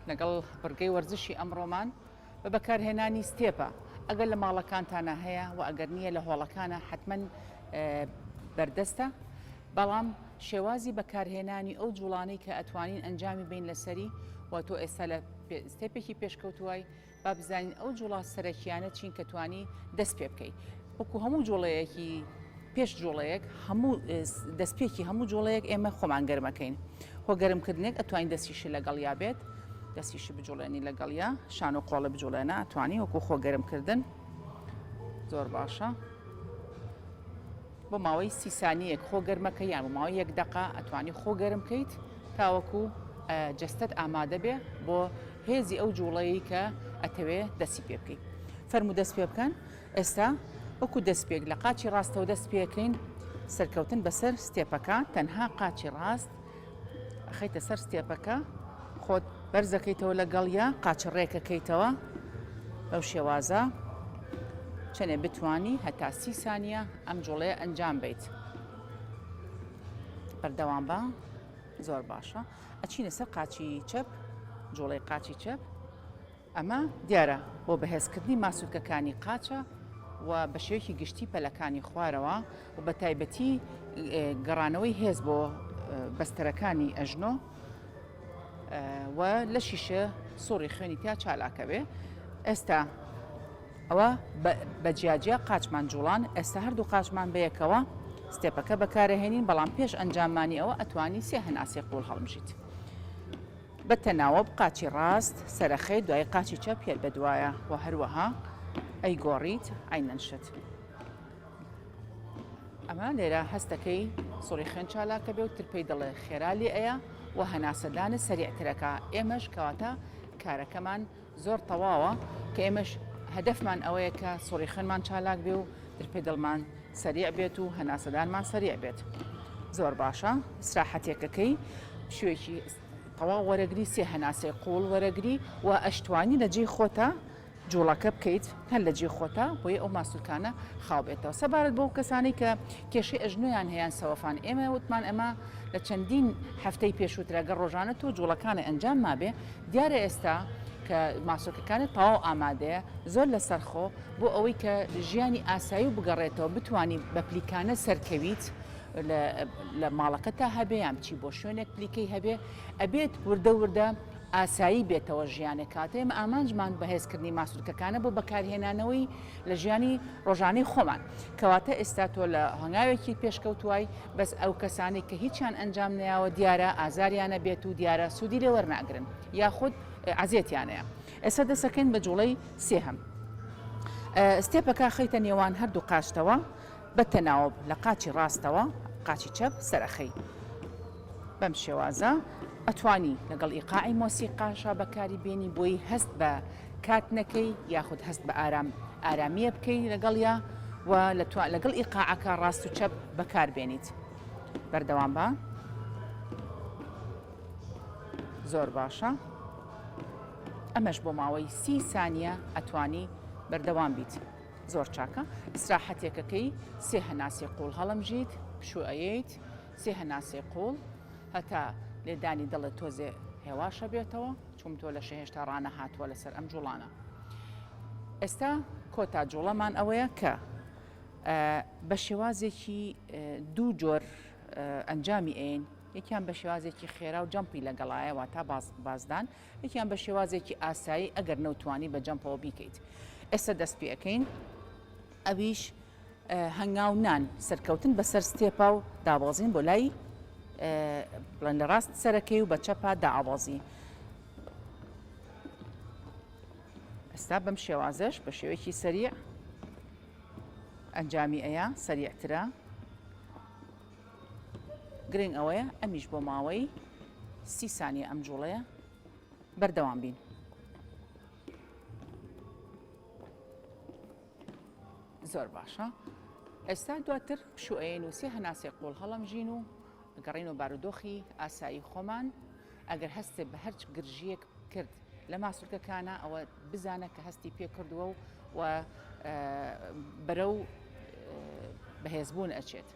لەگەڵ بڕگەی وەرزشی ئەمڕۆمان بە بەکارهێنانی ستێپە ئەگەر لە ماڵەکانتانە هەیە و ئەگەر نییە لە هۆڵەکانە حتمما بەردەستە بەڵام شێوازی بەکارهێنانی ئەو جوڵانەی کە ئەتوانین ئەنجامی بین لەسەری و تۆ ئێستا لە ستێپێکی پێشکەوتووای با بزانین ئەو جوڵا سەرەکیانە چین کە توانی دەست پێ بکەیت وەکو هەموو جوڵەیەکی پێش جوڵەیەک هەموو دەستپێکی هەموو جوڵەیەک ئێمە خۆمان گەرمەکەین هۆ گەرمکردنێک ئەتوانین دەستیشی لەگەڵیا بێت دەستیشی بجوڵێنی لەگەڵیا شان و قۆڵە بجوڵێنە ئەتوانی وەکو خۆ گەرمکردن زۆر باشە بۆ ماوەی 30 سانیەک خۆ گەرمەکە یان بۆ ماوەی 1 دقە ئەتوانی خۆ گەرم بکەیت تاوەکو جەستەت ئامادە بێ بۆ هێزی ئەو جوڵەیە کە ئەتەوێ دەستی پێ بکەیت فەرموو دەست پێ بکەن ئێستا وەکو دەستپێک لە قاچی ڕاستەوە دەست پێکەین سەرکەوتن بەسەر ستێپەکە تەنها قاچی ڕاست خەیتە سەر ستێپەکە خۆت بەرزەکەیتەوە لەگەڵیا قاچ ڕێکەکەیتەوە بەو شێوازە چەنێ بتوانی هەتا 30 سانیە ئەم جوڵەیە ئەنجام بیت بەردەوام بە زۆر باشە ئەچینە سەر قاچی چەپ جوڵەی قاچی چەپ ئەمە دیارە بۆ بەهێزکردنی ماسوودکەکانی قاچە و بە شێوەیەکی گشتی پەلەکانی خوارەوە و بە تایبەتی گەڕانەوەی هێز بۆ بەستەرەکانی ئەژنۆ و لە شیشە سوڕی خوێنی تیا چالاکە بێ ئێستا ئەوە بە جیاجیا قاچمان جوڵان ئێستا هەردوو قاچمان بەیەکەوە ستێپەکە بەکارەهێنین بەڵام پێش ئەنجامانی ئەوە ئەتوانی 3 هەناسێ قوڵ هەڵمژیت بە تەناوب قاچی ڕاست سەرەخەی دوای قاچی چەپ پێر بەدوایە و هەروەها ئەی گۆڕیت ئاینەنشت ئەمە لێرە هەستەکەی سوڕی خوێن چالاکە بێ و ترپەی دڵێ خێرالی ئەیە و هەناسەدانە سەریعترەکە ئێمەش کەواتە کارەکەمان زۆر تەواوە کە ئێمەش هەدەفمان ئەوەیە کە سوڕی خوێنمان چالاک بێ و ترپەی دڵمان سەریع بێت و هەناسەدانمان سەریع بێت زۆر باشە استراحەتێکەکەی شوێکی تەواو وەرەگری 3 هەناسەی قوڵ وەرەگری و ئەشتوانی لە جێی خۆتە جوڵەکە بکەیت هەر لە جێ خۆتە بۆیە ئەو ماسوولکانە خاو بێتەوە سەبارەت بۆ کەسانی کە کێشەی ئەژنۆیان هەیەیان سەوەفان ئێمە وتمان ئەمە لە چەندین هەفتەی پێشووترەگە ڕۆژانە تۆ جوڵەکانە ئەنجام مابێ دیارە ئێستا کە ماسوولکەکانت تەواو ئامادەیە زۆر لەسەرخۆ بۆ ئەوەی کە ژیانی ئاسایی و بگەڕێتەوە بتانی بە پلیکانە سەرکەویت لە ماڵەکە تا هەبێ یان بچی بۆ شوێنێک پلیکەی هەبێ ئەبێت وردە وردە ئاسایی بێتەوە ژیانە کاتێم ئامانجمان بەهێزکردنی ماسوولکەکانە بۆ بەکارهێنانەوەی لە ژیانی ڕۆژانەی خۆمان کەواتە ئێستا تۆ لە هەنگاوێکی پێشکەوتوای بەس ئەو کەسانی کە هیچیان ئەنجام نەیەوە دیارە ئازاریانە بێت و دیارە سوودی لێ وەرناگرن یاخود عزیێتیانەیە ئێستا دەسەکەین بە جوڵەی سێهەم ستێپەکە خەیتە نێوان هەردوو قاچتەوە بە تەناوب لە قاچی ڕاستەوە قاچی چەپ سەرەخەی بەم شێوازە ئەتوانی لەگەڵ ئیقاعی مۆسیقاشا بەکاری بێنی بۆی هەست بە کاتنەکەی یاخود هەست بە ئارامیە بکەی لەگەڵیا و لەگەڵ ئیقاعەکە ڕاست و چەپ بەکار بێنیت بەردەوام بە زۆر باشە ئەمەش بۆ ماوەی 30 سانیە ئەتوانی بەردەوام بیت زۆر چاکە استراحەتێکەکەی 3 هەناسێ قوڵ هەڵمژیت پشوئەیەیت 3 هەناسێ قوڵ هەتا لێدانی دڵێت تۆزێ هێواشە بێتەوە چوم تۆ لە هێشتا ڕانە هاتووە لەسەر ئەم جوڵانە ئێستا کۆتا جوڵەمان ئەوەیە کە بە شێوازێکی دوو جۆر ئەنجامی ئەین یەکیان بە شێوازێکی خێرا و جەمپی لەگەڵایەوە تا بازدان یەکیان بە شێوازێکی ئاسایی ئەگەر نەوتوانی بە جەمپەوە بیکەیت ئێستا دەست پێەکەین ئەویش هەنگاونان سەرکەوتن بەسەر ستێپا و دابەزین بۆ لای بڵێن لە ڕاست سەرەکەی و بە چەپا داوازی ئێستا بەم شێوازش بە شێوەیەکی سەریع ئەنجامی ئەیە سەریعترە گرنگ ئەوەیە ئەمیش بۆ ماوەی 30 سانیە ئەم جوڵەیە بەردەوام بین زۆر باشە ئێستا دواتر پشوئەین و 3 هەناسێ قوڵ هەڵەمژین و گەڕین و بارودۆخی ئاسایی خۆمان ئەگەر هەستێ بە هەرچ گرژیەک کرد لە ماسوولکەکانە ئەوە بزانە کە هەستی پێ کردووە و بەرەو بەهێزبوون ئەچێت